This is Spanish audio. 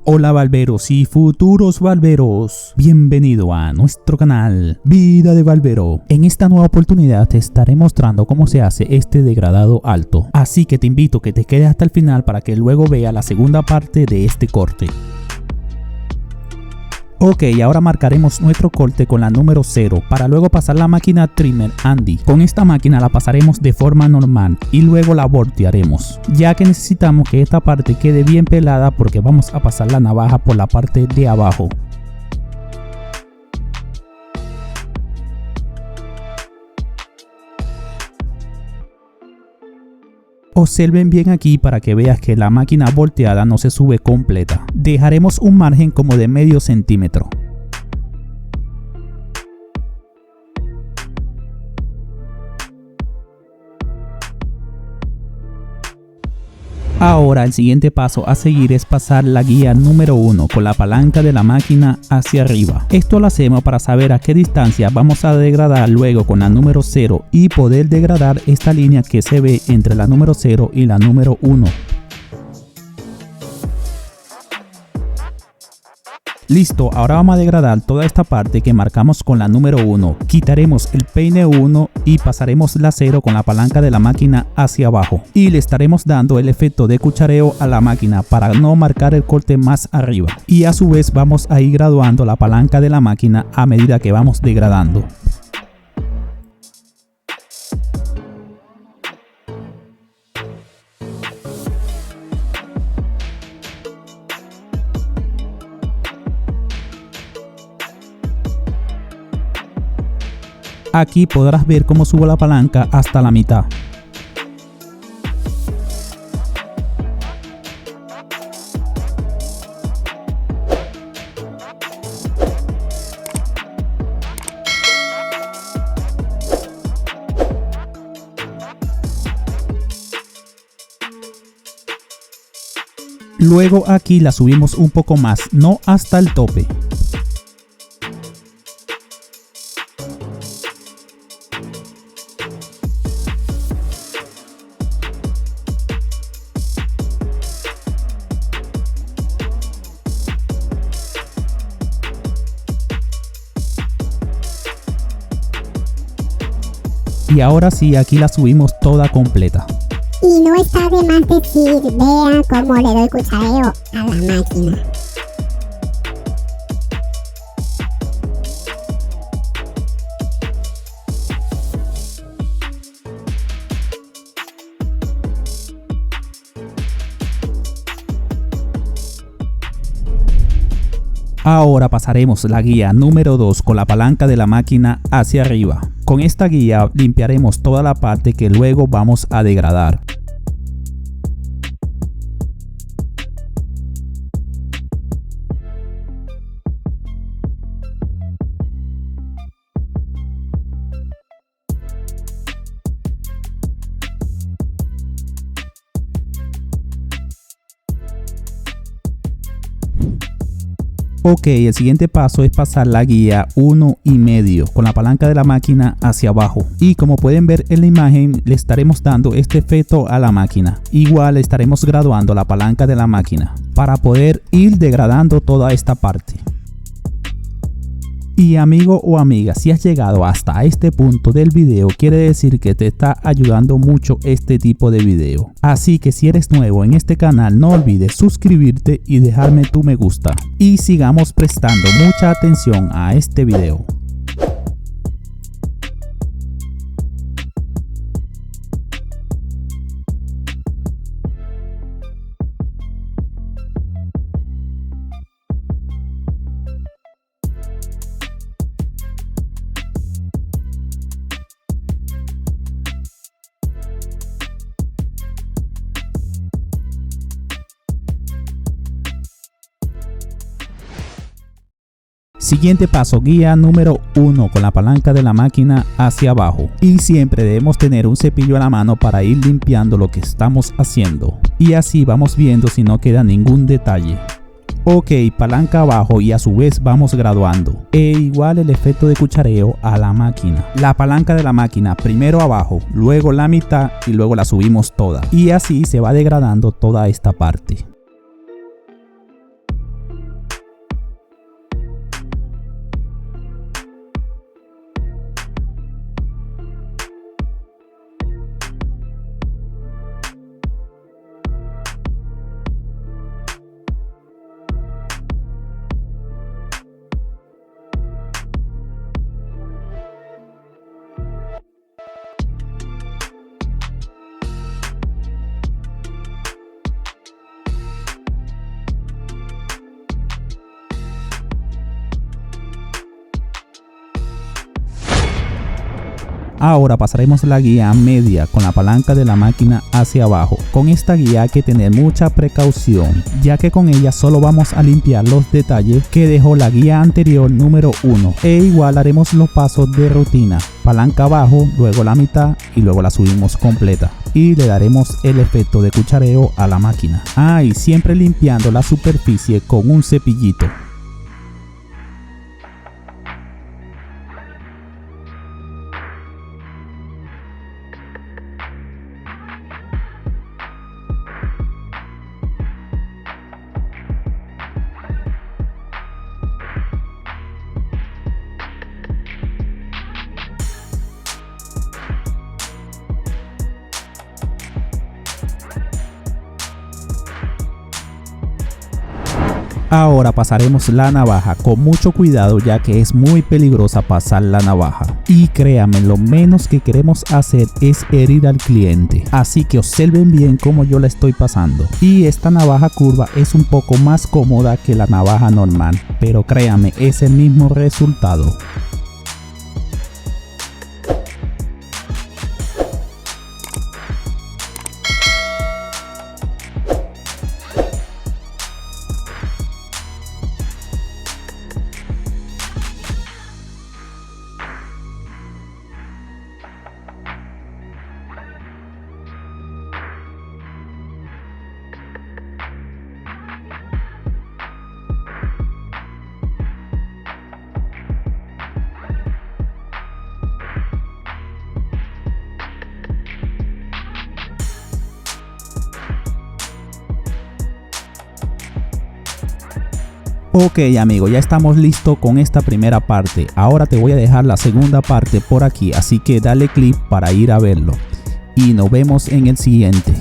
Hola valveros y futuros valveros, bienvenido a nuestro canal Vida de Valvero. En esta nueva oportunidad te estaré mostrando cómo se hace este degradado alto, así que te invito a que te quedes hasta el final para que luego veas la segunda parte de este corte. Ok, ahora marcaremos nuestro corte con la número 0 para luego pasar la máquina trimmer Andy. Con esta máquina la pasaremos de forma normal y luego la voltearemos, ya que necesitamos que esta parte quede bien pelada porque vamos a pasar la navaja por la parte de abajo. Observen bien aquí para que veas que la máquina volteada no se sube completa. Dejaremos un margen como de medio centímetro. Ahora el siguiente paso a seguir es pasar la guía número 1 con la palanca de la máquina hacia arriba. Esto lo hacemos para saber a qué distancia vamos a degradar luego con la número 0 y poder degradar esta línea que se ve entre la número 0 y la número 1. Listo, ahora vamos a degradar toda esta parte que marcamos con la número 1. Quitaremos el peine 1 y pasaremos la 0 con la palanca de la máquina hacia abajo. Y le estaremos dando el efecto de cuchareo a la máquina para no marcar el corte más arriba. Y a su vez vamos a ir graduando la palanca de la máquina a medida que vamos degradando. Aquí podrás ver cómo subo la palanca hasta la mitad. Luego aquí la subimos un poco más, no hasta el tope. Y ahora sí, aquí la subimos toda completa. Y no está de más decir, vean cómo le doy cuchareo a la máquina. Ahora pasaremos la guía número 2 con la palanca de la máquina hacia arriba. Con esta guía limpiaremos toda la parte que luego vamos a degradar. Ok, el siguiente paso es pasar la guía 1,5 con la palanca de la máquina hacia abajo. Y como pueden ver en la imagen, le estaremos dando este efecto a la máquina. Igual estaremos graduando la palanca de la máquina para poder ir degradando toda esta parte. Y amigo o amiga, si has llegado hasta este punto del video, quiere decir que te está ayudando mucho este tipo de video. Así que si eres nuevo en este canal, no olvides suscribirte y dejarme tu me gusta. Y sigamos prestando mucha atención a este video. Siguiente paso, guía número 1 con la palanca de la máquina hacia abajo. Y siempre debemos tener un cepillo a la mano para ir limpiando lo que estamos haciendo. Y así vamos viendo si no queda ningún detalle. Ok, palanca abajo y a su vez vamos graduando. E igual el efecto de cuchareo a la máquina. La palanca de la máquina primero abajo, luego la mitad y luego la subimos toda. Y así se va degradando toda esta parte. Ahora pasaremos la guía media con la palanca de la máquina hacia abajo. Con esta guía hay que tener mucha precaución, ya que con ella solo vamos a limpiar los detalles que dejó la guía anterior número 1. E igual haremos los pasos de rutina. Palanca abajo, luego la mitad y luego la subimos completa. Y le daremos el efecto de cuchareo a la máquina. Y siempre limpiando la superficie con un cepillito. Ahora pasaremos la navaja con mucho cuidado, ya que es muy peligrosa pasar la navaja. Y créanme, lo menos que queremos hacer es herir al cliente. Así que observen bien cómo yo la estoy pasando. Y esta navaja curva es un poco más cómoda que la navaja normal, pero créanme, es el mismo resultado. Ok amigo, ya estamos listos con esta primera parte. Ahora te voy a dejar la segunda parte por aquí, así que dale click para ir a verlo. Y nos vemos en el siguiente.